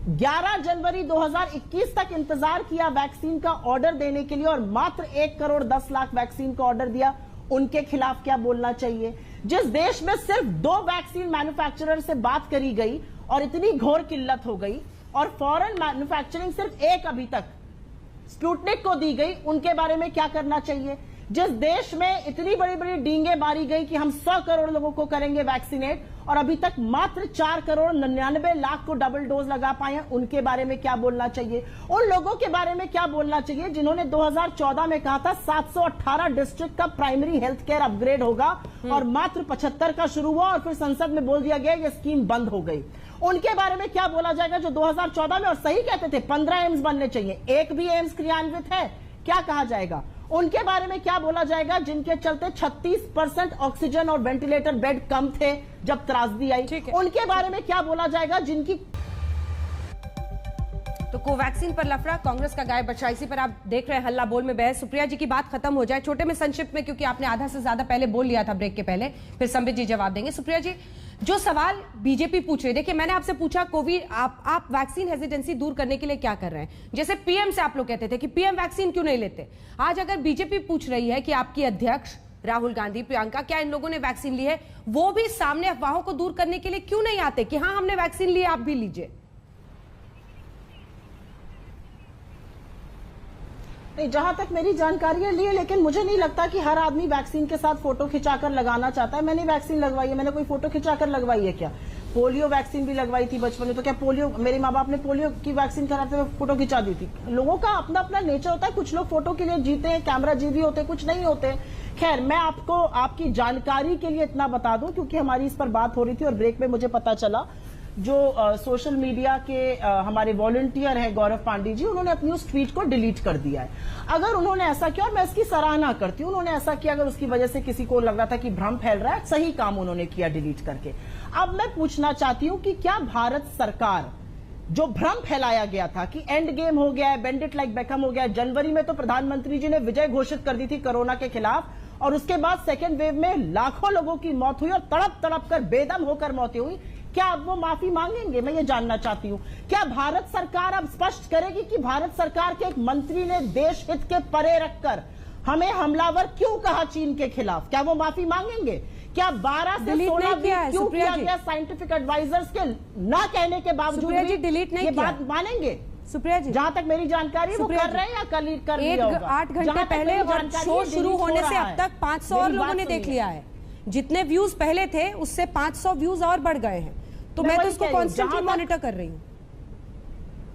11 जनवरी 2021 तक इंतजार किया वैक्सीन का ऑर्डर देने के लिए और मात्र 1 करोड़ 10 लाख वैक्सीन का ऑर्डर दिया, उनके खिलाफ क्या बोलना चाहिए। जिस देश में सिर्फ 2 वैक्सीन मैन्युफैक्चरर से बात करी गई और इतनी घोर किल्लत हो गई, और फॉरेन मैन्युफैक्चरिंग सिर्फ एक अभी तक स्पुतनिक को दी गई, उनके बारे में क्या करना चाहिए। जिस देश में इतनी बड़ी बड़ी डींगे मारी गई कि हम 100 करोड़ लोगों को करेंगे वैक्सीनेट, और अभी तक मात्र 4 करोड़ 99 लाख को डबल डोज लगा पाए हैं, उनके बारे में क्या बोलना चाहिए। उन लोगों के बारे में क्या बोलना चाहिए जिन्होंने 2014 में कहा था 718 डिस्ट्रिक्ट का प्राइमरी हेल्थ केयर अपग्रेड होगा, और मात्र 75 का शुरू हुआ और फिर संसद में बोल दिया गया ये स्कीम बंद हो गई। उनके बारे में क्या बोला जाएगा जो 2014 में, और सही कहते थे 15 एम्स बनने चाहिए, एक भी एम्स क्रियान्वित है, क्या कहा जाएगा। उनके बारे में क्या बोला जाएगा जिनके चलते 36% ऑक्सीजन और वेंटिलेटर बेड कम थे जब त्रासदी आई। उनके बारे में क्या बोला जाएगा जिनकी। तो कोवैक्सीन पर लफड़ा, कांग्रेस का गाय बचा, इसी पर आप देख रहे हैं हल्ला बोल में बहस। सुप्रिया जी की बात खत्म हो जाए छोटे में संक्षिप्त में, क्योंकि आपने आधा से ज्यादा पहले बोल लिया था ब्रेक के पहले, फिर संबित जी जवाब देंगे। सुप्रिया जी, जो सवाल बीजेपी पूछ रही है, देखिए मैंने आपसे पूछा कोविड आप वैक्सीन हेजिटेंसी दूर करने के लिए क्या कर रहे हैं। जैसे पीएम से आप लोग कहते थे कि पीएम वैक्सीन क्यों नहीं लेते, आज अगर बीजेपी पूछ रही है कि आपकी अध्यक्ष राहुल गांधी, प्रियंका, क्या इन लोगों ने वैक्सीन ली है, वो भी सामने अफवाहों को दूर करने के लिए क्यों नहीं आते कि हाँ हमने वैक्सीन ली, आप भी लीजिए। नहीं, जहां तक मेरी जानकारी है लिए, लेकिन मुझे नहीं लगता कि हर आदमी वैक्सीन के साथ फोटो खिंचाकर लगाना चाहता है। मैंने वैक्सीन लगवाई है, मैंने कोई फोटो खिंचाकर लगवाई है क्या? पोलियो वैक्सीन भी लगवाई थी बचपन में, तो क्या पोलियो, मेरे माँ बाप ने पोलियो की वैक्सीन कराते हुए फोटो खिंचा दी थी? लोगों का अपना अपना नेचर होता है, कुछ लोग फोटो के लिए जीते हैं, कैमरा जीवी होते हैं, कुछ नहीं होते। खैर, मैं आपको आपकी जानकारी के लिए इतना बता दूं, क्योंकि हमारी इस पर बात हो रही थी और ब्रेक में मुझे पता चला जो सोशल मीडिया के हमारे वॉलंटियर हैं गौरव पांडे जी, उन्होंने अपनी उस ट्वीट को डिलीट कर दिया है। अगर उन्होंने ऐसा किया, और मैं इसकी सराहना करती हूं, उन्होंने ऐसा किया, अगर उसकी वजह से किसी को लग रहा था कि भ्रम फैल रहा है, सही काम उन्होंने किया डिलीट करके। अब मैं पूछना चाहती हूं कि क्या भारत सरकार, जो भ्रम फैलाया गया था कि एंड गेम हो गया है, बेंड इट लाइक बेकम हो गया है, जनवरी में तो प्रधानमंत्री जी ने विजय घोषित कर दी थी कोरोना के खिलाफ, और उसके बाद सेकेंड वेव में लाखों लोगों की मौत हुई और तड़प तड़प कर बेदम होकर मौतें हुई, क्या अब वो माफी मांगेंगे? मैं ये जानना चाहती हूं। क्या भारत सरकार अब स्पष्ट करेगी कि भारत सरकार के एक मंत्री ने देश हित के परे रखकर हमें हमलावर क्यों कहा चीन के खिलाफ? क्या वो माफी मांगेंगे? क्या 12 से 16 क्यों किया गया साइंटिफिक एडवाइजर्स के ना कहने के बावजूद ये बात मानेंगे? सुप्रिया जी, जहां तक मेरी जानकारी है वो कर रहे हैं या कर लिया होगा? 8 घंटे पहले शो शुरू होने से अब तक 500 और लोगों ने देख लिया है। जितने व्यूज पहले थे उससे 500 व्यूज और बढ़ गए हैं। तो मैं तो उसको कॉन्स्टेंटली मॉनिटर कर रही हूँ।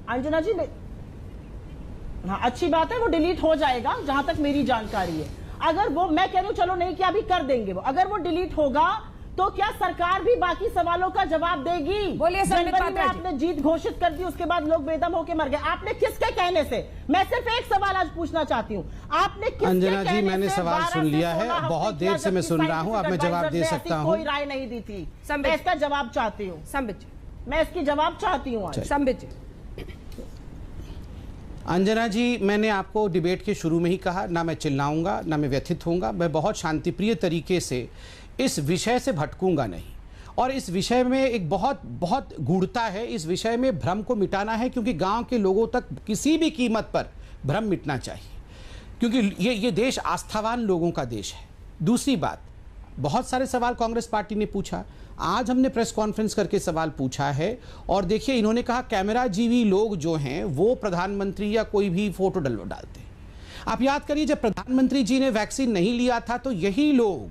अंजना जी, हाँ अच्छी बात है, वो डिलीट हो जाएगा जहां तक मेरी जानकारी है। अगर वो, मैं कह रही हूं चलो नहीं किया, अभी कर देंगे वो, अगर वो डिलीट होगा तो क्या सरकार भी बाकी सवालों का जवाब देगी? बोलिए जनवरी में आपने जीत घोषित कर दी, उसके बाद लोग बेदम होकर मर गए, आपने किसके कहने से? मैं सिर्फ एक सवाल आज पूछना चाहती हूँ, आपने किसके अंजना जी, कहने मैंने से सवाल सुन लिया है, बहुत देर से मैं सुन रहा हूँ, अब मैं जवाब दे सकता हूँ। कोई राय नहीं दी थी, मैं इसका जवाब चाहती हूँ। मैं इसकी जवाब चाहती हूँ आज। अंजना जी, मैंने आपको डिबेट के शुरू में ही कहा, ना मैं चिल्लाऊंगा, ना मैं व्यथित होऊंगा, मैं बहुत शांतिप्रिय तरीके से इस विषय से भटकूंगा नहीं। और इस विषय में एक बहुत गूढ़ता है, इस विषय में भ्रम को मिटाना है, क्योंकि गांव के लोगों तक किसी भी कीमत पर भ्रम मिटना चाहिए, क्योंकि ये देश आस्थावान लोगों का देश है। दूसरी बात, बहुत सारे सवाल कांग्रेस पार्टी ने पूछा, आज हमने प्रेस कॉन्फ्रेंस करके सवाल पूछा है, और देखिए इन्होंने कहा कैमरा जीवी लोग जो हैं वो प्रधानमंत्री या कोई भी फोटो डालते हैं। आप याद करिए, जब प्रधानमंत्री जी ने वैक्सीन नहीं लिया था तो यही लोग,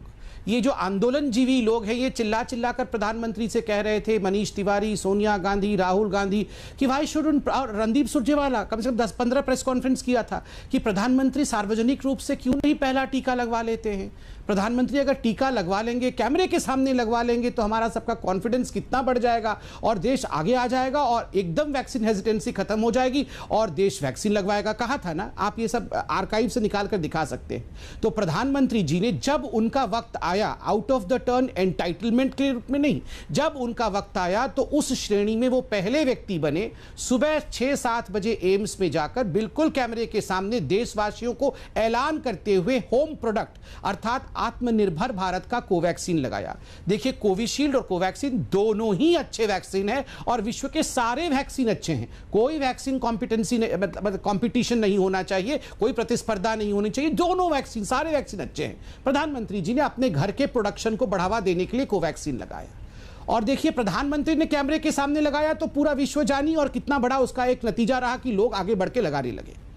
ये जो आंदोलन जीवी लोग हैं, ये चिल्ला कर प्रधानमंत्री से कह रहे थे, मनीष तिवारी, सोनिया गांधी, राहुल गांधी, कि वाई शुड, और रणदीप सुरजेवाला कम से कम 10-15 प्रेस कॉन्फ्रेंस किया था कि प्रधानमंत्री सार्वजनिक रूप से क्यों नहीं पहला टीका लगवा लेते हैं। प्रधानमंत्री अगर टीका लगवा लेंगे, कैमरे के सामने लगवा लेंगे, तो हमारा सबका कॉन्फिडेंस कितना बढ़ जाएगा और देश आगे आ जाएगा और एकदम वैक्सीन हेजिटेंसी खत्म हो जाएगी और देश वैक्सीन लगवाएगा। कहा था ना, आप ये सब आर्काइव से निकाल कर दिखा सकते हैं। तो प्रधानमंत्री जी ने, जब उनका वक्त आया, out of the turn entitlement के रूप में नहीं, जब उनका वक्त आया तो उस श्रेणी में वो पहले व्यक्ति बने, सुबह 6-7 बजे एम्स में जाकर बिल्कुल कैमरे के सामने देशवासियों को ऐलान करते हुए होम प्रोडक्ट अर्थात आत्मनिर्भर भारत का कोवैक्सीन लगाया। देखिए, कोविशील्ड और कोवैक्सीन दोनों ही अच्छे वैक्सीन है और विश्व के सारे वैक्सीन अच्छे हैं। कोई वैक्सीन कॉम्पिटेंसी मतलब कंपटीशन नहीं होना चाहिए, कोई प्रतिस्पर्धा नहीं होनी चाहिए, दोनों वैक्सीन, सारे वैक्सीन अच्छे हैं। प्रधानमंत्री जी ने अपने घर के प्रोडक्शन को बढ़ावा देने के लिए कोवैक्सीन लगाया और देखिए, प्रधानमंत्री ने कैमरे के सामने लगाया तो पूरा विश्व जानी, और कितना बड़ा उसका एक नतीजा रहा कि लोग आगे बढ़ के लगाने लगे।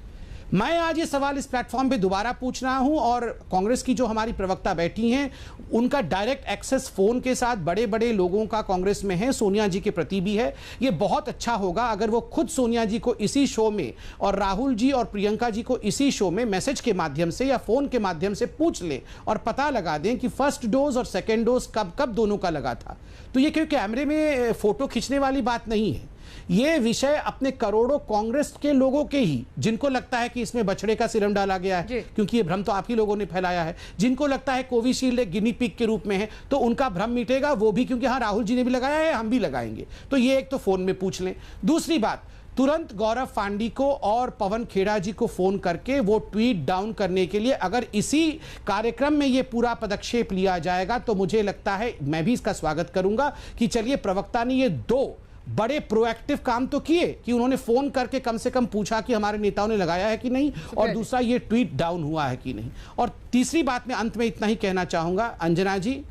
मैं आज ये सवाल इस प्लेटफॉर्म पे दोबारा पूछ रहा हूं और कांग्रेस की जो हमारी प्रवक्ता बैठी हैं, उनका डायरेक्ट एक्सेस फोन के साथ बड़े बड़े लोगों का कांग्रेस में है, सोनिया जी के प्रति भी है। ये बहुत अच्छा होगा अगर वो खुद सोनिया जी को इसी शो में और राहुल जी और प्रियंका जी को इसी शो में मैसेज के माध्यम से या फोन के माध्यम से पूछ लें और पता लगा दें कि फर्स्ट डोज और सेकेंड डोज कब दोनों का लगा था। तो ये क्योंकि कैमरे में फोटो खींचने वाली बात नहीं है, ये विषय अपने करोड़ों कांग्रेस के लोगों के ही, जिनको लगता है कि इसमें बछड़े का सिरम डाला गया है, क्योंकि ये भ्रम तो आप ही लोगों ने फैलाया है, जिनको लगता है कोविशील्ड एक गिनी पिग के रूप में है, तो उनका भ्रम मिटेगा, वो भी क्योंकि हाँ राहुल जी ने भी लगाया है, हम भी लगाएंगे। तो ये एक तो फोन में पूछ लें। दूसरी बात, तुरंत गौरव फांडी को और पवन खेड़ा जी को फोन करके वो ट्वीट डाउन करने के लिए, अगर इसी कार्यक्रम में ये पूरा पदक्षेप लिया जाएगा तो मुझे लगता है, मैं भी इसका स्वागत करूंगा कि चलिए प्रवक्ता ने ये 2 बड़े प्रोएक्टिव काम तो किए कि उन्होंने फोन करके कम से कम पूछा कि हमारे नेताओं ने लगाया है कि नहीं, और दूसरा ये ट्वीट डाउन हुआ है कि नहीं। और तीसरी बात मैं अंत में इतना ही कहना चाहूंगा, अंजना जी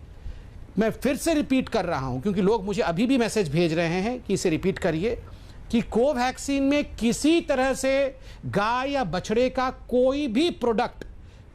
मैं फिर से रिपीट कर रहा हूं क्योंकि लोग मुझे अभी भी मैसेज भेज रहे हैं कि इसे रिपीट करिए, कि कोवैक्सीन में किसी तरह से गाय या बछड़े का कोई भी प्रोडक्ट,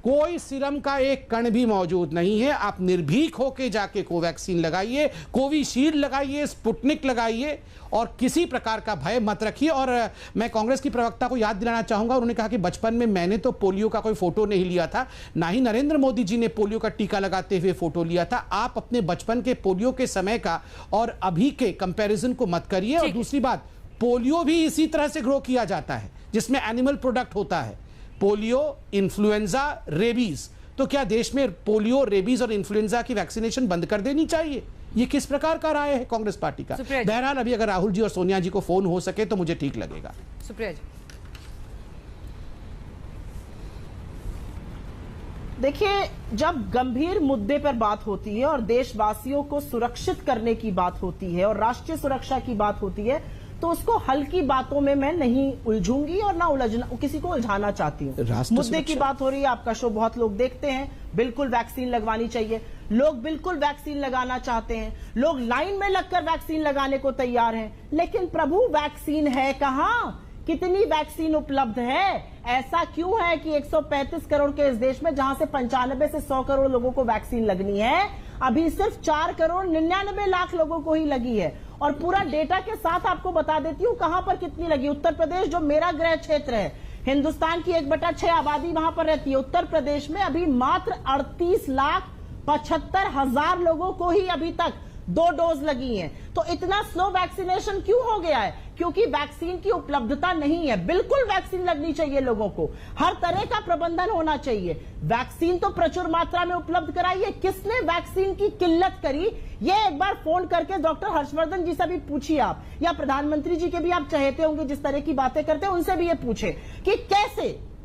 कोई सीरम का एक कण भी मौजूद नहीं है। आप निर्भीक होकर जाके कोवैक्सीन लगाइए, कोविशील्ड लगाइए, स्पुतनिक लगाइए और किसी प्रकार का भय मत रखिए। और मैं कांग्रेस की प्रवक्ता को याद दिलाना चाहूंगा, उन्होंने कहा कि बचपन में मैंने तो पोलियो का कोई फोटो नहीं लिया था, ना ही नरेंद्र मोदी जी ने पोलियो का टीका लगाते हुए फोटो लिया था। आप अपने बचपन के पोलियो के समय का और अभी के कंपैरिजन को मत करिए। और दूसरी बात, पोलियो भी इसी तरह से ग्रो किया जाता है जिसमें एनिमल प्रोडक्ट होता है, पोलियो, इन्फ्लुएंजा, रेबीज। तो क्या देश में पोलियो, रेबीज और इन्फ्लुएंजा की वैक्सीनेशन बंद कर देनी चाहिए? ये किस प्रकार का राय है कांग्रेस पार्टी का? बहरहाल अभी अगर राहुल जी और सोनिया जी को फोन हो सके तो मुझे ठीक लगेगा। सुप्रिया जी, देखिए, जब गंभीर मुद्दे पर बात होती है और देशवासियों को सुरक्षित करने की बात होती है और राष्ट्रीय सुरक्षा की बात होती है, तो उसको हल्की बातों में मैं नहीं उलझूंगी और ना उलझना, किसी को उलझाना चाहती हूँ। मुद्दे की बात हो रही है, आपका शो बहुत लोग देखते हैं, बिल्कुल वैक्सीन लगवानी चाहिए, लोग बिल्कुल वैक्सीन लगाना चाहते हैं, लोग लाइन में लगकर वैक्सीन लगाने को तैयार हैं, लेकिन प्रभु वैक्सीन है कहां? कितनी वैक्सीन उपलब्ध है? ऐसा क्यों है कि 135 करोड़ के इस देश में, जहां से 95 से 100 करोड़ लोगों को वैक्सीन लगनी है, अभी सिर्फ 4 करोड़ 99 लाख लोगों को ही लगी है। और पूरा डेटा के साथ आपको बता देती हूं कहां पर कितनी लगी। उत्तर प्रदेश, जो मेरा गृह क्षेत्र है, हिंदुस्तान की 1/6 आबादी वहां पर रहती है, उत्तर प्रदेश में अभी मात्र 38,75,000 लोगों को ही अभी तक 2 डोज लगी हैं। तो इतना स्लो वैक्सीनेशन क्यों हो गया है? क्योंकि वैक्सीन की उपलब्धता नहीं है। बिल्कुल वैक्सीन लगनी चाहिए, लोगों को हर तरह का प्रबंधन होना चाहिए। वैक्सीन तो प्रचुर मात्रा में उपलब्ध कराइए। किसने वैक्सीन की किल्लत करी, ये एक बार फोन करके डॉक्टर हर्षवर्धन जी से भी पूछिए आप, या प्रधानमंत्री जी के भी आप चहेते होंगे, जिस तरह की बातें करते हैं, उनसे भी ये पूछे कि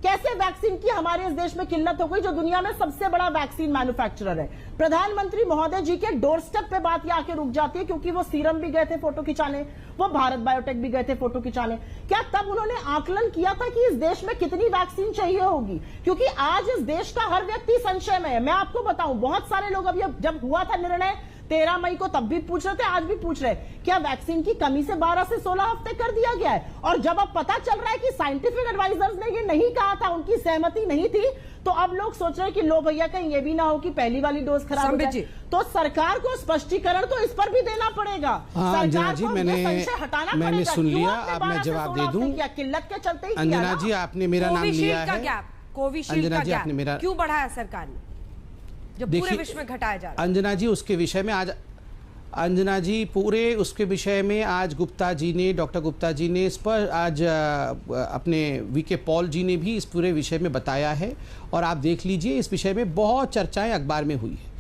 कैसे वैक्सीन की हमारे इस देश में किल्लत हो गई, जो दुनिया में सबसे बड़ा वैक्सीन मैन्युफैक्चरर है। प्रधानमंत्री महोदय जी के डोर स्टेप पे बात ये आके रुक जाती है, क्योंकि वो सीरम भी गए थे फोटो खिंचाने, वो भारत बायोटेक भी गए थे फोटो खिंचाने। क्या तब उन्होंने आकलन किया था कि इस देश में कितनी वैक्सीन चाहिए होगी? क्योंकि आज इस देश का हर व्यक्ति संशय में है। मैं आपको बताऊं, बहुत सारे लोग अभी जब हुआ था निर्णय 13 मई को, तब भी पूछ रहे थे, आज भी पूछ रहे, क्या वैक्सीन की कमी से 12 से 16 हफ्ते कर दिया गया है? और जब अब पता चल रहा है कि साइंटिफिक एडवाइजर्स ने ये नहीं कहा था, उनकी सहमति नहीं थी, तो अब लोग सोच रहे हैं कि लो भैया, कहीं ये भी ना हो कि पहली वाली डोज खराब हो जाए। तो सरकार को स्पष्टीकरण तो इस पर भी देना पड़ेगा। अंजना जी, मैंने सुन लिया, अब मैं जवाब दे दूं। क्या किल्लत के चलते ही? अंजना जी, आपने मेरा नाम लिया है, कोविशील्ड का गैप क्यों बढ़ाया सरकार ने, जो पूरे विश्व में घटाया जा रहा है? अंजना जी, उसके विषय में आज, अंजना जी, पूरे उसके विषय में आज गुप्ता जी ने, डॉक्टर गुप्ता जी ने इस पर आज अपने वीके पॉल जी ने भी इस पूरे विषय में बताया है, और आप देख लीजिए इस विषय में बहुत चर्चाएं अखबार में हुई है।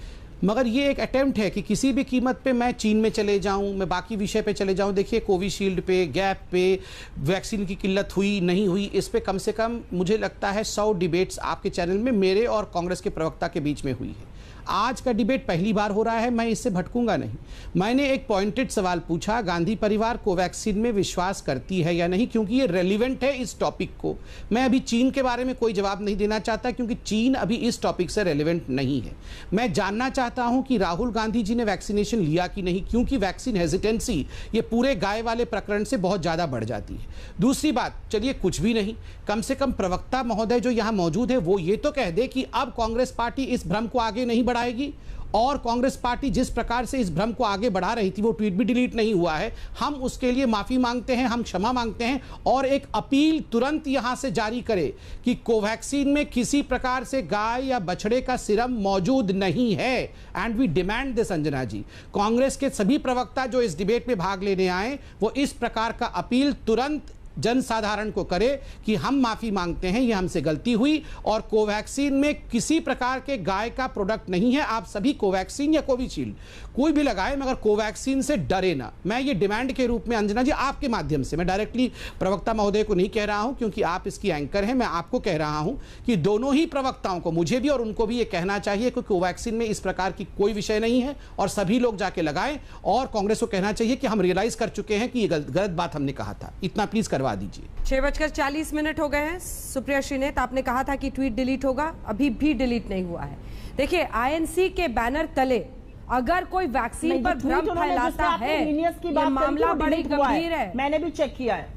मगर ये एक अटेम्प्ट है कि किसी भी कीमत पे मैं चीन में चले जाऊं, मैं बाकी विषय पे चले जाऊं। देखिए, कोविशील्ड पे, गैप पे, वैक्सीन की किल्लत हुई नहीं हुई, इस पे कम से कम मुझे लगता है 100 डिबेट्स आपके चैनल में मेरे और कांग्रेस के प्रवक्ता के बीच में हुई है। आज का डिबेट पहली बार हो रहा है, मैं इससे भटकूंगा नहीं। मैंने एक पॉइंटेड सवाल पूछा, गांधी परिवार कोवैक्सीन में विश्वास करती है या नहीं, क्योंकि ये रेलिवेंट है इस टॉपिक को। मैं अभी चीन के बारे में कोई जवाब नहीं देना चाहता, क्योंकि चीन अभी इस टॉपिक से रेलिवेंट नहीं है। मैं जानना चाहता हूं कि राहुल गांधी जी ने वैक्सीनेशन लिया कि नहीं, क्योंकि वैक्सीन हेजिटेंसी ये पूरे गाय वाले प्रकरण से बहुत ज्यादा बढ़ जाती है। दूसरी बात, चलिए कुछ भी नहीं, कम से कम प्रवक्ता महोदय जो यहां मौजूद है वो ये तो कह दे कि अब कांग्रेस पार्टी इस भ्रम को आगे नहीं बढ़ाएगी, और कांग्रेस पार्टी जिस प्रकार से इस भ्रम को आगे बढ़ा रही थी, वो ट्वीट भी डिलीट नहीं हुआ है, हम उसके लिए माफी मांगते हैं, हम क्षमा मांगते हैं, और एक अपील तुरंत यहां से जारी करे कि कोवैक्सीन में किसी प्रकार से गाय या बछड़े का सीरम मौजूद नहीं है। And we demand this. Anjana ji, Congress के सभी प्रवक्ता जो इस डिबेट में भाग लेने आए, वो इस प्रकार का अपील तुरंत जनसाधारण को करे कि हम माफी मांगते हैं, ये हमसे गलती हुई और कोवैक्सीन में किसी प्रकार के गाय का प्रोडक्ट नहीं है। आप सभी कोवैक्सीन या कोविशील्ड कोई भी लगाए मगर कोवैक्सीन से डरे ना। मैं ये डिमांड के रूप में अंजना जी आपके माध्यम से, मैं डायरेक्टली प्रवक्ता महोदय को नहीं कह रहा हूं क्योंकि आप इसकी एंकर हैं, मैं आपको कह रहा हूं कि दोनों ही प्रवक्ताओं को, मुझे भी और उनको भी ये कहना चाहिए कि कोवैक्सीन में इस प्रकार की कोई विषय नहीं है और सभी लोग जाके लगाएं। और कांग्रेस को कहना चाहिए कि हम रियलाइज कर चुके हैं कि ये गलत बात हमने कहा था। इतना प्लीज करवा दीजिए। 6:40 हो गए हैं। सुप्रिया श्रीनेत, आपने कहा था कि ट्वीट डिलीट होगा, अभी भी डिलीट नहीं हुआ है। देखिए, आईएनसी के बैनर तले अगर कोई वैक्सीन पर भ्रम फैलाता है, ये मामला बड़ी गंभीर है। मैंने भी चेक किया है।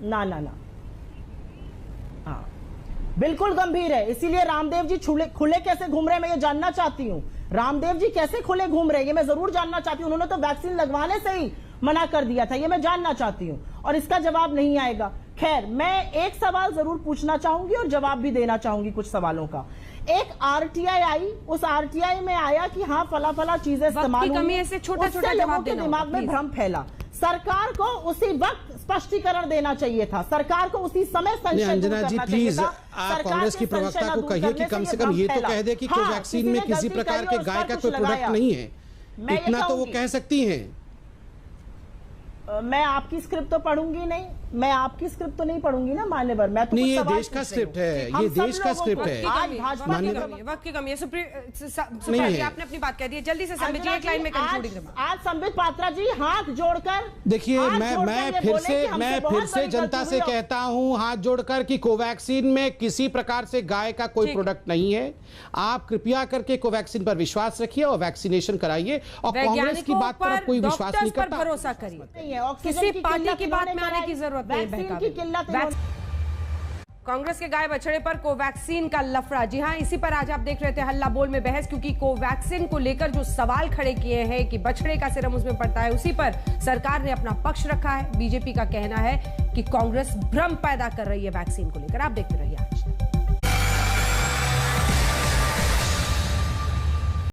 ना हाँ, बिल्कुल गंभीर है। इसीलिए रामदेव जी खुले कैसे घूम रहे हैं, मैं ये जानना चाहती हूँ। रामदेव जी कैसे खुले घूम रहे हैं, ये मैं जरूर जानना चाहती हूँ। उन्होंने तो वैक्सीन लगवाने से ही मना कर दिया था, ये मैं जानना चाहती हूँ और इसका जवाब नहीं आएगा। खैर, मैं एक सवाल जरूर पूछना चाहूंगी और जवाब भी देना चाहूंगी कुछ सवालों का। एक आरटीआई आई, उस आरटीआई में आया कि हाँ फला चीजें इस्तेमाल हुई, छोटा-छोटा जवाब देना, दिमाग में भ्रम फैला। सरकार को उसी वक्त स्पष्टीकरण देना चाहिए था, सरकार को उसी समय संशय अंजना जी प्लीज आप कांग्रेस की प्रवक्ता को कहिए कि कम से कम ये तो कह दे कि कोवैक्सीन में किसी प्रकार के गाय का कोई प्रोडक्ट नहीं है, इतना तो वो कह सकती हैं। मैं आपकी स्क्रिप्ट तो पढ़ूंगी नहीं, मैं आपकी स्क्रिप्ट तो नहीं पढ़ूंगी ना मान्यवर। मैं तो नहीं, ये देश का स्क्रिप्ट है, ये देश का स्क्रिप्ट है। आज भाजपा वक्त की कमी है। सुप्रिया, आपने अपनी बात कह दी है, जल्दी से संबित जी एक लाइन में कंक्लूडिंग। आज संबित पात्रा जी हाथ जोड़कर देखिए, मैं फिर से जनता से कहता हूं हाथ जोड़कर कि कोवैक्सीन में किसी प्रकार से गाय का कोई प्रोडक्ट नहीं है। आप कृपया करके कोवैक्सीन पर विश्वास रखिए और वैक्सीनेशन कराइए और कांग्रेस की बात पर कोई विश्वास नहीं करता, भरोसा करिए। किसी पार्टी की बात में आने की जरूरत नहीं। कांग्रेस के गाय बछड़े पर कोवैक्सीन का लफड़ा, जी हां, इसी पर आज आप देख रहे थे हल्ला बोल में बहस, क्योंकि कोवैक्सीन को लेकर जो सवाल खड़े किए हैं कि बछड़े का सीरम उसमें पड़ता है, उसी पर सरकार ने अपना पक्ष रखा है। बीजेपी का कहना है कि कांग्रेस भ्रम पैदा कर रही है वैक्सीन को लेकर। आप देखते रहिए।